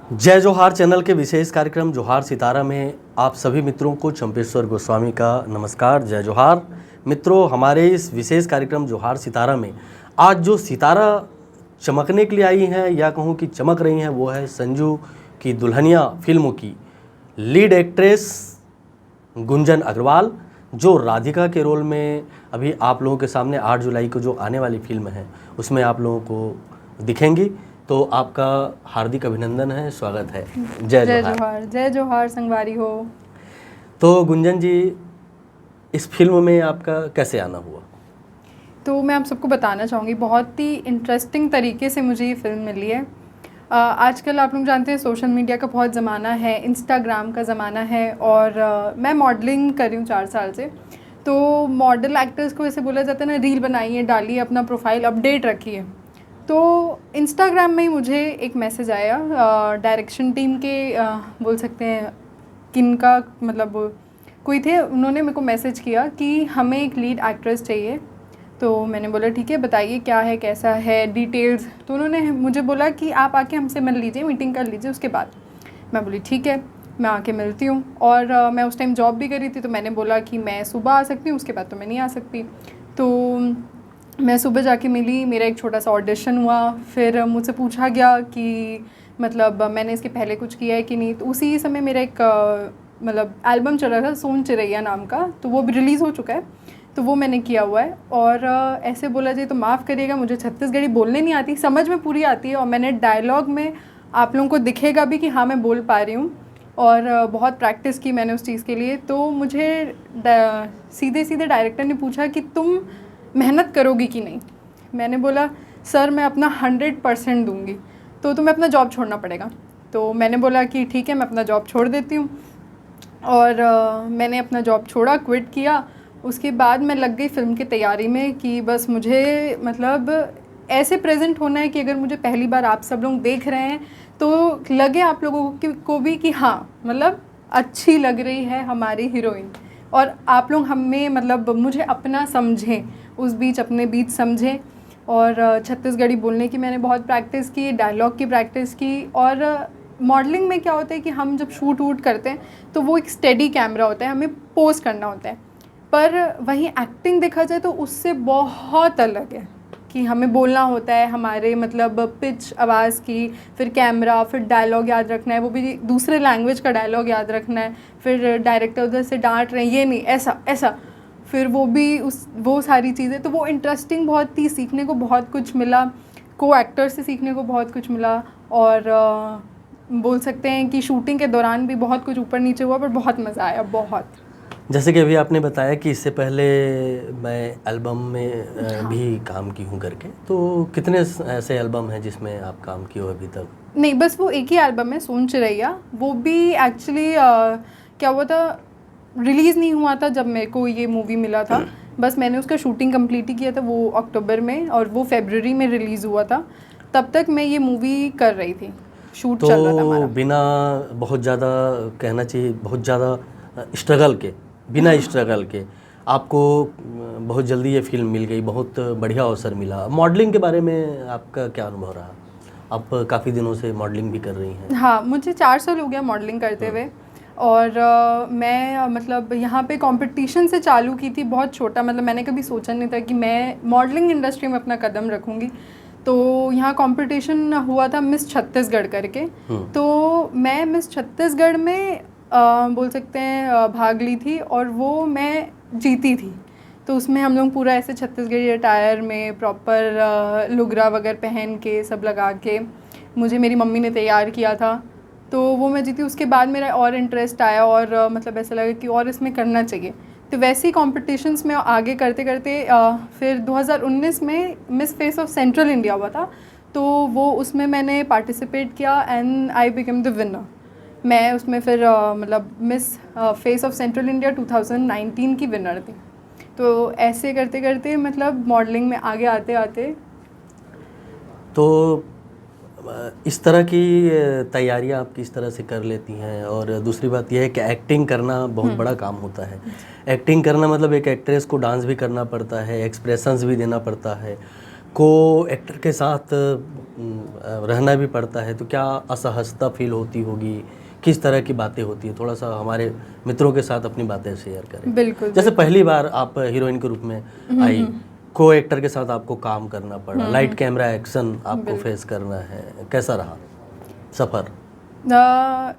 जय जोहार चैनल के विशेष कार्यक्रम जोहार सितारा में आप सभी मित्रों को चंपेश्वर गोस्वामी का नमस्कार। जय जोहार मित्रों, हमारे इस विशेष कार्यक्रम जोहार सितारा में आज जो सितारा चमकने के लिए आई हैं या कहूँ कि चमक रही हैं वो है संजू की दुल्हनिया फिल्मों की लीड एक्ट्रेस गुंजन अग्रवाल, जो राधिका के रोल में अभी आप लोगों के सामने 8 जुलाई को जो आने वाली फिल्म है उसमें आप लोगों को दिखेंगी। तो आपका हार्दिक अभिनंदन है, स्वागत है। जय जोहार। जय जोहार संगवारी हो। तो गुंजन जी, इस फिल्म में आपका कैसे आना हुआ? तो मैं आप सबको बताना चाहूँगी, बहुत ही इंटरेस्टिंग तरीके से मुझे ये फिल्म मिली है। आजकल आप लोग जानते हैं सोशल मीडिया का बहुत ज़माना है, इंस्टाग्राम का ज़माना है और मैं मॉडलिंग कर रही हूँ 4 साल से। तो मॉडल एक्टर्स को ऐसे बोला जाता है ना, रील बनाइए, डालिए, अपना प्रोफाइल अपडेट रखिए। तो इंस्टाग्राम में ही मुझे एक मैसेज आया डायरेक्शन टीम के, बोल सकते हैं किनका, मतलब कोई थे, उन्होंने मेरे को मैसेज किया कि हमें एक लीड एक्ट्रेस चाहिए। तो मैंने बोला ठीक है, बताइए क्या है, कैसा है, डिटेल्स। तो उन्होंने मुझे बोला कि आप आके हमसे मिल लीजिए, मीटिंग कर लीजिए उसके बाद। मैं बोली ठीक है, मैं आके मिलती हूँ। और मैं उस टाइम जॉब भी कर रही थी, तो मैंने बोला कि मैं सुबह आ सकती हूँ, उसके बाद तो मैं नहीं आ सकती। तो मैं सुबह जाके मिली, मेरा एक छोटा सा ऑडिशन हुआ। फिर मुझसे पूछा गया कि मतलब मैंने इसके पहले कुछ किया है कि नहीं। तो उसी समय मेरा एक मतलब एल्बम चल रहा था सोन चिरैया नाम का, तो वो भी रिलीज़ हो चुका है, तो वो मैंने किया हुआ है। और ऐसे बोला जाए तो माफ़ करिएगा, मुझे छत्तीसगढ़ी बोलने नहीं आती, समझ में पूरी आती है। और मैंने डायलॉग में आप लोगों को दिखेगा भी कि हाँ मैं बोल पा रही हूँ, और बहुत प्रैक्टिस की मैंने उस चीज़ के लिए। तो मुझे सीधे सीधे डायरेक्टर ने पूछा कि तुम मेहनत करोगी कि नहीं। मैंने बोला सर मैं अपना 100% दूंगी, तो तुम्हें अपना जॉब छोड़ना पड़ेगा। तो मैंने बोला कि ठीक है, मैं अपना जॉब छोड़ देती हूँ। और मैंने अपना जॉब छोड़ा, क्विट किया। उसके बाद मैं लग गई फ़िल्म की तैयारी में कि बस मुझे मतलब ऐसे प्रेजेंट होना है कि अगर मुझे पहली बार आप सब लोग देख रहे हैं तो लगे आप लोगों को भी कि हाँ मतलब अच्छी लग रही है हमारी हीरोइन, और आप लोग हमें मतलब मुझे अपना समझें, उस बीच अपने बीच समझें। और छत्तीसगढ़ी बोलने की मैंने बहुत प्रैक्टिस की, डायलॉग की प्रैक्टिस की। और मॉडलिंग में क्या होता है कि हम जब शूट वूट करते हैं तो वो एक स्टेडी कैमरा होता है, हमें पोज करना होता है। पर वहीं एक्टिंग देखा जाए तो उससे बहुत अलग है कि हमें बोलना होता है, हमारे मतलब पिच आवाज़ की, फिर कैमरा, फिर डायलॉग याद रखना है, वो भी दूसरे लैंग्वेज का डायलॉग याद रखना है। फिर डायरेक्टर उधर से डांट रहे हैं, ये नहीं ऐसा ऐसा, फिर वो भी वो सारी चीज़ें। तो वो इंटरेस्टिंग बहुत थी, सीखने को बहुत कुछ मिला, को एक्टर से सीखने को बहुत कुछ मिला। और बोल सकते हैं कि शूटिंग के दौरान भी बहुत कुछ ऊपर नीचे हुआ, पर बहुत मज़ा आया, बहुत। जैसे कि अभी आपने बताया कि इससे पहले मैं एल्बम में भी काम की हूँ करके, तो कितने ऐसे एल्बम हैं जिसमें आप काम किए हो अभी तक? नहीं, बस वो एक ही एल्बम है सोन चिरैया। वो भी एक्चुअली क्या हुआ था, रिलीज़ नहीं हुआ था जब मेरे को ये मूवी मिला था। बस मैंने उसका शूटिंग कंप्लीट ही किया था वो अक्टूबर में, और वो फरवरी में रिलीज़ हुआ था। तब तक मैं ये मूवी कर रही थी, शूट चल रहा था हमारा। बिना बहुत ज़्यादा कहना चाहिए, बहुत ज़्यादा स्ट्रगल के, बिना स्ट्रगल के आपको बहुत जल्दी ये फिल्म मिल गई, बहुत बढ़िया अवसर मिला। मॉडलिंग के बारे में आपका क्या अनुभव रहा? आप काफ़ी दिनों से मॉडलिंग भी कर रही हैं। हाँ, मुझे 4 साल हो गया मॉडलिंग करते हुए। और मैं मतलब यहाँ पे कंपटीशन से चालू की थी, बहुत छोटा, मतलब मैंने कभी सोचा नहीं था कि मैं मॉडलिंग इंडस्ट्री में अपना कदम रखूँगी। तो यहाँ कंपटीशन हुआ था मिस छत्तीसगढ़ करके। तो मैं मिस छत्तीसगढ़ में बोल सकते हैं भाग ली थी, और वो मैं जीती थी। तो उसमें हम लोग पूरा ऐसे छत्तीसगढ़ी अटायर में प्रॉपर लुगरा वगैरह पहन के सब लगा के, मुझे मेरी मम्मी ने तैयार किया था। तो वो मैं जीती। उसके बाद मेरा और इंटरेस्ट आया, और मतलब ऐसा लगा कि और इसमें करना चाहिए। तो वैसे ही कॉम्पिटिशन्स में आगे करते करते फिर 2019 में miss face of central India हुआ था, तो वो उसमें मैंने पार्टिसिपेट किया and I become the winner. मैं उसमें फिर मतलब miss face of central India 2019 की विनर थी। तो ऐसे करते करते मतलब मॉडलिंग में आगे आते आते, तो इस तरह की तैयारियां आप किस तरह से कर लेती हैं? और दूसरी बात यह है कि एक्टिंग करना बहुत बड़ा काम होता है। एक्टिंग करना मतलब एक एक्ट्रेस को डांस भी करना पड़ता है, एक्सप्रेशंस भी देना पड़ता है। को एक्टर के साथ रहना भी पड़ता है, तो क्या असहजता फील होती होगी, किस तरह की बातें होती है? थोड़ा सा हमारे मित्रों के साथ अपनी बातें शेयर करें। बिल्कुल। जैसे पहली बार आप हीरोइन के रूप में आई, को एक्टर के साथ आपको काम करना पड़ा, लाइट कैमरा एक्शन आपको फेस करना है, कैसा रहा सफ़र?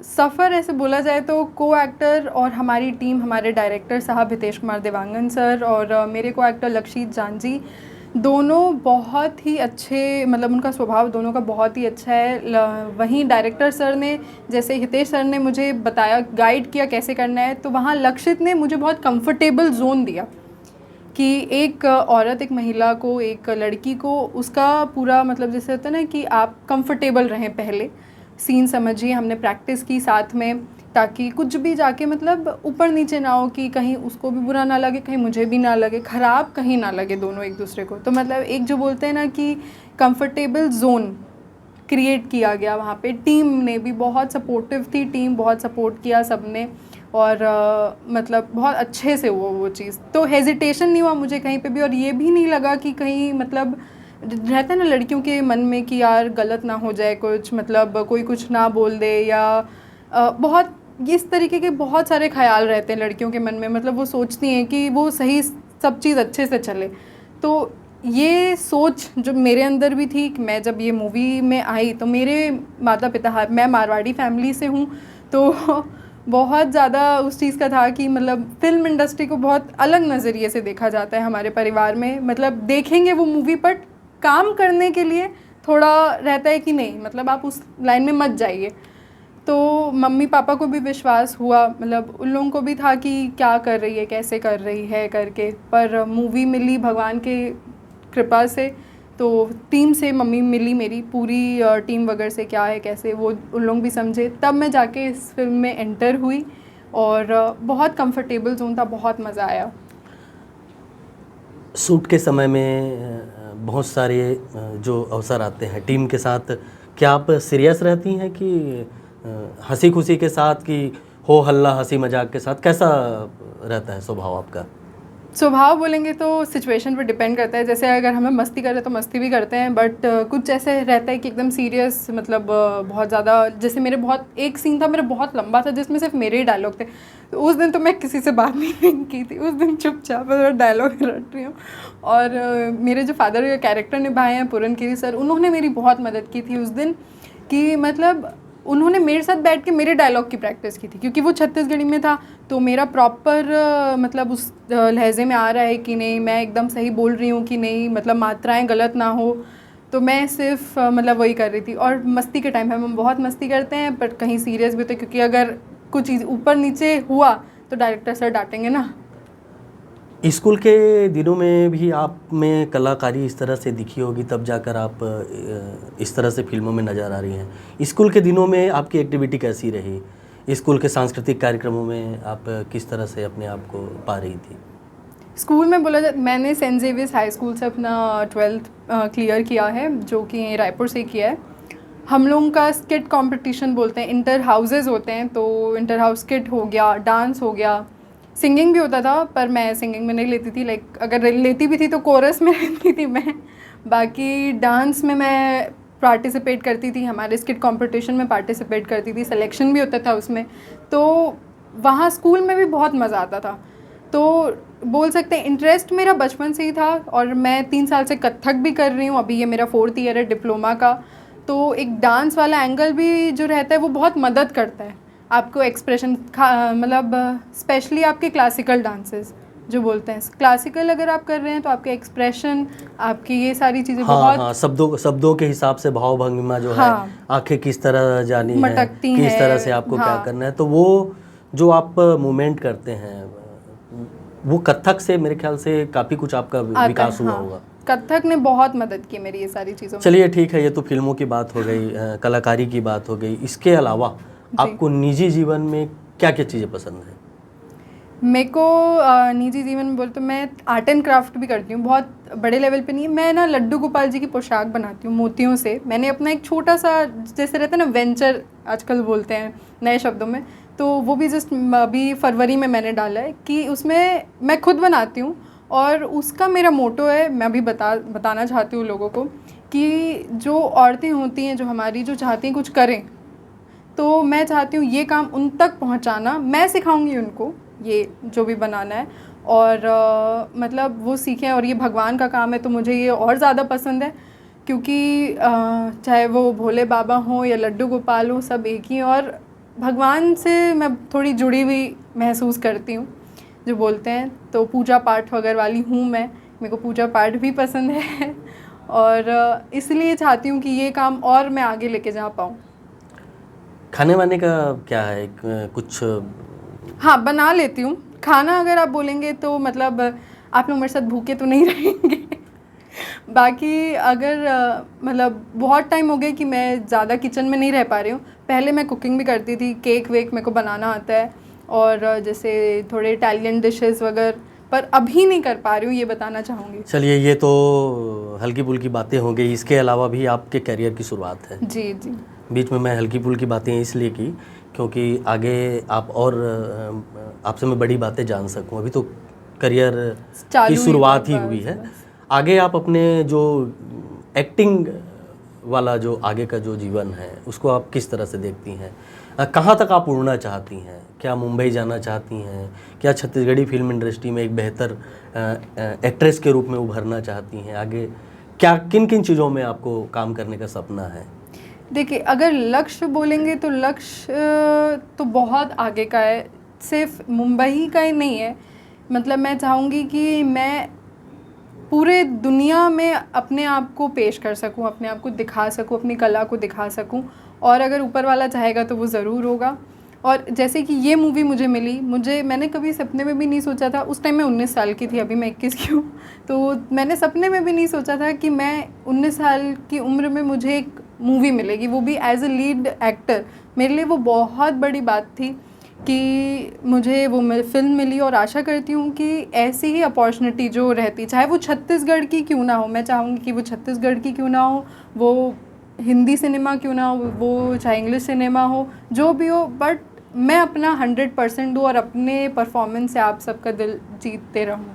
सफ़र ऐसे बोला जाए तो को एक्टर और हमारी टीम, हमारे डायरेक्टर साहब हितेश कुमार देवांगन सर और मेरे को एक्टर लक्षित जान जी, दोनों बहुत ही अच्छे, मतलब उनका स्वभाव दोनों का बहुत ही अच्छा है। वहीं डायरेक्टर सर ने, जैसे हितेश सर ने मुझे बताया, गाइड किया कैसे करना है, तो वहाँ लक्षित ने मुझे बहुत कंफर्टेबल जोन दिया कि एक औरत, एक महिला को, एक लड़की को उसका पूरा, मतलब जैसे होता है ना कि आप कंफर्टेबल रहें, पहले सीन समझिए। हमने प्रैक्टिस की साथ में, ताकि कुछ भी जाके मतलब ऊपर नीचे ना हो, कि कहीं उसको भी बुरा ना लगे, कहीं मुझे भी ना लगे, ख़राब कहीं ना लगे दोनों एक दूसरे को। तो मतलब एक जो बोलते हैं ना कि कंफर्टेबल जोन क्रिएट किया गया वहाँ पे। टीम ने भी बहुत सपोर्टिव थी, टीम बहुत सपोर्ट किया सबने, और मतलब बहुत अच्छे से वो चीज़, तो हेजिटेशन नहीं हुआ मुझे कहीं पे भी, और ये भी नहीं लगा कि कहीं, मतलब रहता है ना लड़कियों के मन में कि यार गलत ना हो जाए कुछ, मतलब कोई कुछ ना बोल दे, या बहुत इस तरीके के बहुत सारे ख्याल रहते हैं लड़कियों के मन में, मतलब वो सोचती हैं कि वो सही सब चीज़ अच्छे से चले। तो ये सोच जो मेरे अंदर भी थी कि मैं जब ये मूवी में आई, तो मेरे माता पिता, मैं मारवाड़ी फैमिली से हूँ, तो बहुत ज़्यादा उस चीज़ का था कि मतलब फ़िल्म इंडस्ट्री को बहुत अलग नज़रिए से देखा जाता है हमारे परिवार में। मतलब देखेंगे वो मूवी, बट काम करने के लिए थोड़ा रहता है कि नहीं, मतलब आप उस लाइन में मत जाइए। तो मम्मी पापा को भी विश्वास हुआ, मतलब उन लोगों को भी था कि क्या कर रही है, कैसे कर रही है करके, पर मूवी मिली भगवान के कृपा से। तो टीम से मम्मी मिली, मेरी पूरी टीम वगैरह से क्या है कैसे, वो उन लोग भी समझे, तब मैं जाके इस फिल्म में एंटर हुई, और बहुत कंफर्टेबल जोन था, बहुत मज़ा आया। शूट के समय में बहुत सारे जो अवसर आते हैं टीम के साथ, क्या आप सीरियस रहती हैं कि हंसी खुशी के साथ, कि हो हल्ला हंसी मजाक के साथ, कैसा रहता है स्वभाव आपका? स्वभाव बोलेंगे तो सिचुएशन पर डिपेंड करता है। जैसे अगर हमें मस्ती करें तो मस्ती भी करते हैं, बट कुछ ऐसे रहता है कि एकदम सीरियस, मतलब बहुत ज़्यादा। जैसे मेरे बहुत एक सीन था मेरा बहुत लंबा था, जिसमें सिर्फ मेरे ही डायलॉग थे, तो उस दिन तो मैं किसी से बात नहीं की थी, उस दिन चुपचाप डायलॉग रट रही हूँ। और मेरे जो फादर का कैरेक्टर निभाए हैं पूरनगिरी सर, उन्होंने मेरी बहुत मदद की थी उस दिन, कि मतलब उन्होंने मेरे साथ बैठ के मेरे डायलॉग की प्रैक्टिस की थी, क्योंकि वो छत्तीसगढ़ी में था, तो मेरा प्रॉपर मतलब उस लहजे में आ रहा है कि नहीं, मैं एकदम सही बोल रही हूँ कि नहीं, मतलब मात्राएं गलत ना हो। तो मैं सिर्फ मतलब वही कर रही थी। और मस्ती के टाइम हम बहुत मस्ती करते हैं, बट कहीं सीरियस भी होते, क्योंकि अगर कुछ चीज़ ऊपर नीचे हुआ तो डायरेक्टर सर डांटेंगे ना। स्कूल के दिनों में भी आप में कलाकारी इस तरह से दिखी होगी, तब जाकर आप इस तरह से फिल्मों में नज़र आ रही हैं। स्कूल के दिनों में आपकी एक्टिविटी कैसी रही? स्कूल के सांस्कृतिक कार्यक्रमों में आप किस तरह से अपने आप को पा रही थी? स्कूल में बोला जाए, मैंने सेंट जेवियर्स हाई स्कूल से अपना 12th क्लियर किया है, जो कि रायपुर से किया है। हम लोगों का स्किट कंपटीशन बोलते हैं, इंटर हाउसेज होते हैं, तो इंटर हाउस स्किट हो गया, डांस हो गया, सिंगिंग भी होता था, पर मैं सिंगिंग में नहीं लेती थी। लाइक अगर लेती भी थी तो कोरस में रहती थी मैं। बाकी डांस में मैं पार्टिसिपेट करती थी, हमारे स्किट कंपटीशन में पार्टिसिपेट करती थी, सिलेक्शन भी होता था उसमें। तो वहाँ स्कूल में भी बहुत मज़ा आता था। तो बोल सकते हैं इंटरेस्ट मेरा बचपन से ही था, और मैं 3 साल से कथक भी कर रही हूँ, अभी ये मेरा 4th ईयर है डिप्लोमा का। तो एक डांस वाला एंगल भी जो रहता है वो बहुत मदद करता है आपको एक्सप्रेशन, मतलब स्पेशली आपके क्लासिकल डांसेस जो बोलते हैं, क्लासिकल अगर आप कर रहे हैं तो आपके एक्सप्रेशन, आपकी ये सारी चीज़ें बहुत, हाँ, शब्दों के हिसाब से भाव भंगिमा जो है, आंखें किस तरह जानी है, किस तरह से आपको क्या करना है, तो वो जो आप मूवमेंट करते हैं वो कथक से मेरे ख्याल से काफ़ी कुछ आपका विकास हुआ होगा। कथक ने बहुत मदद की मेरी ये सारी चीज़ों में। चलिए ठीक है, ये तो फिल्मों की बात हो गई, कलाकारी की बात हो गई। इसके अलावा आपको निजी जीवन में क्या क्या चीज़ें पसंद हैं? मेरे को निजी जीवन में बोल तो मैं आर्ट एंड क्राफ्ट भी करती हूँ, बहुत बड़े लेवल पे नहीं। मैं ना लड्डू गोपाल जी की पोशाक बनाती हूँ मोतियों से। मैंने अपना एक छोटा सा, जैसे रहता है ना वेंचर आजकल बोलते हैं नए शब्दों में, तो वो भी जस्ट अभी फरवरी में मैंने डाला है कि उसमें मैं खुद बनाती हूँ और उसका मेरा मोटो है, मैं भी बताना चाहती हूँ लोगों को कि जो औरतें होती हैं जो हमारी, जो चाहती हैं कुछ करें, तो मैं चाहती हूँ ये काम उन तक पहुँचाना। मैं सिखाऊंगी उनको ये जो भी बनाना है, और मतलब वो सीखें। और ये भगवान का काम है तो मुझे ये और ज़्यादा पसंद है, क्योंकि चाहे वो भोले बाबा हों या लड्डू गोपाल हों, सब एक ही। और भगवान से मैं थोड़ी जुड़ी हुई महसूस करती हूँ, जो बोलते हैं। तो पूजा पाठ वगैरह वाली हूँ मैं, मेरे को पूजा पाठ भी पसंद है और इसलिए चाहती हूँ कि ये काम और मैं आगे लेके जा पाऊँ। खाने वाने का क्या है, कुछ? हाँ, बना लेती हूँ खाना। अगर आप बोलेंगे तो मतलब आप लोग मेरे साथ भूखे तो नहीं रहेंगे बाकी अगर मतलब बहुत टाइम हो गया कि मैं ज़्यादा किचन में नहीं रह पा रही हूँ। पहले मैं कुकिंग भी करती थी, केक वेक मेरे को बनाना आता है, और जैसे थोड़े इटालियन डिशेस वगैरह, पर अभी नहीं कर पा रही हूँ, ये बताना चाहूँगी। चलिए, ये तो हल्की फुल्की बातें हो गई, इसके अलावा भी आपके करियर की शुरुआत है। जी जी। बीच में मैं हल्की फुल्की बातें इसलिए की क्योंकि आगे आप और आपसे मैं बड़ी बातें जान सकूं। अभी तो करियर की शुरुआत ही हुई है। आगे आप अपने जो एक्टिंग वाला जो आगे का जो जीवन है उसको आप किस तरह से देखती हैं? कहाँ तक आप उड़ना चाहती हैं? क्या मुंबई जाना चाहती हैं? क्या छत्तीसगढ़ी फिल्म इंडस्ट्री में एक बेहतर एक्ट्रेस के रूप में उभरना चाहती हैं? आगे क्या किन किन चीज़ों में आपको काम करने का सपना है? देखिए, अगर लक्ष्य बोलेंगे तो लक्ष्य तो बहुत आगे का है, सिर्फ मुंबई का ही नहीं है। मतलब मैं चाहूँगी कि मैं पूरे दुनिया में अपने आप को पेश कर सकूँ, अपने आप को दिखा सकूँ, अपनी कला को दिखा सकूँ, और अगर ऊपर वाला चाहेगा तो वो ज़रूर होगा। और जैसे कि ये मूवी मुझे मिली, मैंने कभी सपने में भी नहीं सोचा था। उस टाइम मैं 19 साल की थी, अभी मैं 21 की हूँ, तो मैंने सपने में भी नहीं सोचा था कि मैं 19 साल की उम्र में मुझे एक मूवी मिलेगी, वो भी एज ए लीड एक्टर। मेरे लिए वो बहुत बड़ी बात थी कि मुझे वो फिल्म मिली, और आशा करती हूँ कि ऐसी ही अपॉर्चुनिटी जो रहती, चाहे वो छत्तीसगढ़ की क्यों ना हो, मैं चाहूँगी कि वो छत्तीसगढ़ की क्यों ना हो, वो हिंदी सिनेमा क्यों ना हो, वो चाहे इंग्लिश सिनेमा हो, जो भी हो, बट मैं अपना 100% दूँ और अपने परफॉर्मेंस से आप सबका दिल जीतते रहूँ।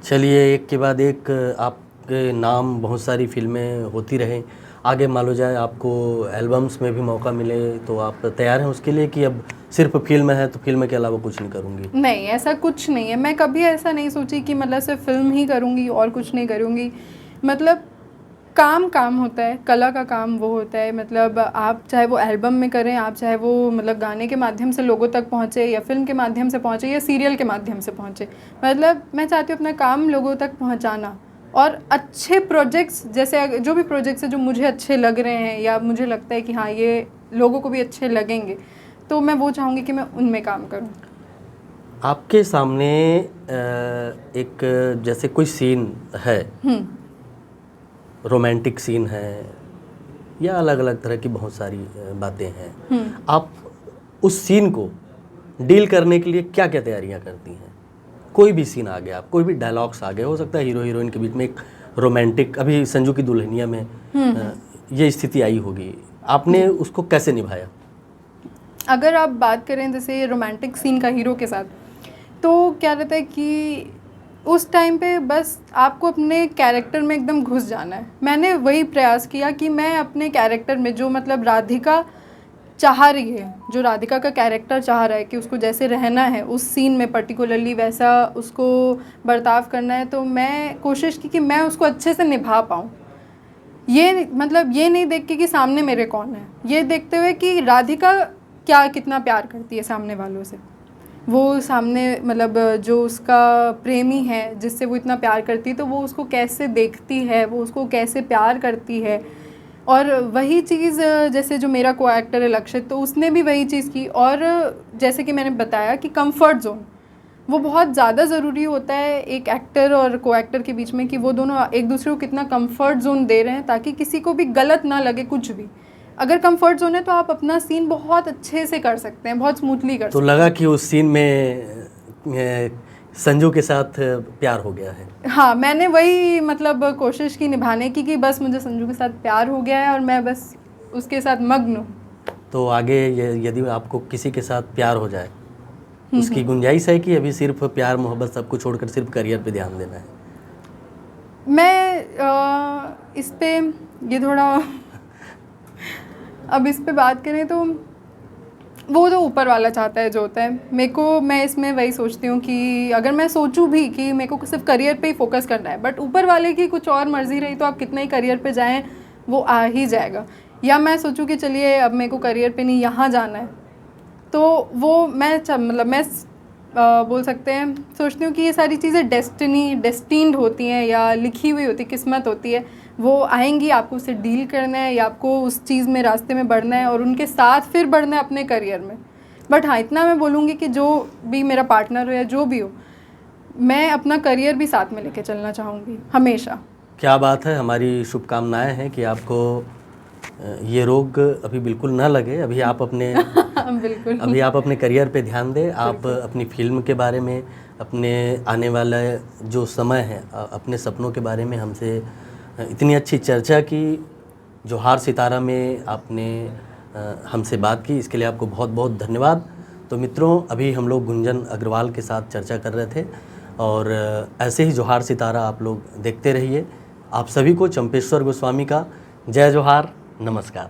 चलिए, एक के बाद एक आपके नाम बहुत सारी फिल्में होती रहें। आगे मान लो जाए आपको एल्बम्स में भी मौका मिले तो आप तैयार हैं उसके लिए, कि अब सिर्फ फिल्म है तो फिल्म के अलावा कुछ नहीं करूँगी? नहीं, ऐसा कुछ नहीं है। मैं कभी ऐसा नहीं सोची कि मतलब सिर्फ फिल्म ही करूँगी और कुछ नहीं करूँगी। मतलब काम होता है, कला का काम वो होता है। मतलब आप चाहे वो एल्बम में करें, आप चाहे वो मतलब गाने के माध्यम से लोगों तक पहुँचे, या फिल्म के माध्यम से पहुँचे, या सीरियल के माध्यम से पहुँचे। मतलब मैं चाहती हूँ अपना काम लोगों तक पहुँचाना, और अच्छे प्रोजेक्ट्स, जैसे जो भी प्रोजेक्ट्स हैं जो मुझे अच्छे लग रहे हैं, या मुझे लगता है कि हाँ ये लोगों को भी अच्छे लगेंगे, तो मैं वो चाहूँगी कि मैं उनमें काम करूँ। आपके सामने एक जैसे कोई सीन है, रोमांटिक सीन है, या अलग अलग तरह की बहुत सारी बातें हैं, आप उस सीन को डील करने के लिए क्या क्या तैयारियां करती हैं? कोई भी सीन आ गया, कोई भी डायलॉग्स आ गए, हो सकता है हीरो हीरोइन के बीच में एक रोमांटिक, अभी संजू की दुल्हनिया में ये स्थिति आई होगी, आपने उसको कैसे निभाया? अगर आप बात करें जैसे रोमांटिक सीन का हीरो के साथ, तो क्या रहता है कि उस टाइम पे बस आपको अपने कैरेक्टर में एकदम घुस जाना है। मैंने वही प्रयास किया कि मैं अपने कैरेक्टर में, जो मतलब राधिका चाह रही है, जो राधिका का कैरेक्टर चाह रहा है कि उसको जैसे रहना है उस सीन में पर्टिकुलरली, वैसा उसको बर्ताव करना है, तो मैं कोशिश की कि मैं उसको अच्छे से निभा पाऊँ। ये मतलब ये नहीं देख के कि सामने मेरे कौन है, ये देखते हुए कि राधिका क्या कितना प्यार करती है सामने वालों से। वो सामने मतलब जो उसका प्रेमी है जिससे वो इतना प्यार करती है, तो वो उसको कैसे देखती है, वो उसको कैसे प्यार करती है। और वही चीज़ जैसे जो मेरा को एक्टर है लक्षित, तो उसने भी वही चीज़ की। और जैसे कि मैंने बताया कि कंफर्ट जोन वो बहुत ज़्यादा ज़रूरी होता है एक एक्टर और को एक्टर के बीच में, कि वो दोनों एक दूसरे को कितना कंफर्ट जोन दे रहे हैं, ताकि किसी को भी गलत ना लगे कुछ भी। अगर कंफर्ट जोन है तो आप अपना सीन बहुत अच्छे से कर सकते हैं, बहुत स्मूथली कर सकते हैं। तो लगा कि उस सीन में संजू के साथ प्यार हो गया है? हाँ, मैंने वही मतलब कोशिश की निभाने की कि बस मुझे संजू के साथ प्यार हो गया है और मैं बस उसके साथ मग्न हूँ। तो आगे यदि आपको किसी के साथ प्यार हो जाए उसकी गुंजाइश है कि अभी सिर्फ प्यार मोहब्बत सबको छोड़कर सिर्फ करियर पे ध्यान देना है? मैं इस पे ये थोड़ा अब इस पे बात करें तो वो जो ऊपर वाला चाहता है जो होता है, मेरे को, मैं इसमें वही सोचती हूँ कि अगर मैं सोचूं भी कि मेरे को सिर्फ करियर पे ही फोकस करना है, बट ऊपर वाले की कुछ और मर्जी रही तो आप कितना ही करियर पे जाएं वो आ ही जाएगा। या मैं सोचूं कि चलिए अब मेरे को करियर पे नहीं यहाँ जाना है, तो वो मैं बोल सकते हैं सोचती हूँ कि ये सारी चीज़ें डेस्टिन्ड होती हैं या लिखी हुई होती, किस्मत होती है, वो आएंगी, आपको उससे डील करना है या आपको उस चीज़ में रास्ते में बढ़ना है और उनके साथ फिर बढ़ना है अपने करियर में। बट हाँ, इतना मैं बोलूँगी कि जो भी मेरा पार्टनर हो या जो भी हो, मैं अपना करियर भी साथ में लेके चलना चाहूँगी हमेशा। क्या बात है, हमारी शुभकामनाएं हैं कि आपको ये रोग अभी बिल्कुल ना लगे। अभी आप अपने बिल्कुल, अभी आप अपने करियर पे ध्यान दें। आप अपनी फिल्म के बारे में, अपने आने वाला जो समय है, अपने सपनों के बारे में हमसे इतनी अच्छी चर्चा की। जोहार सितारा में आपने हमसे बात की, इसके लिए आपको बहुत बहुत धन्यवाद। तो मित्रों, अभी हम लोग गुंजन अग्रवाल के साथ चर्चा कर रहे थे और ऐसे ही जोहार सितारा आप लोग देखते रहिए। आप सभी को चंपेश्वर गोस्वामी का जय जोहार, नमस्कार।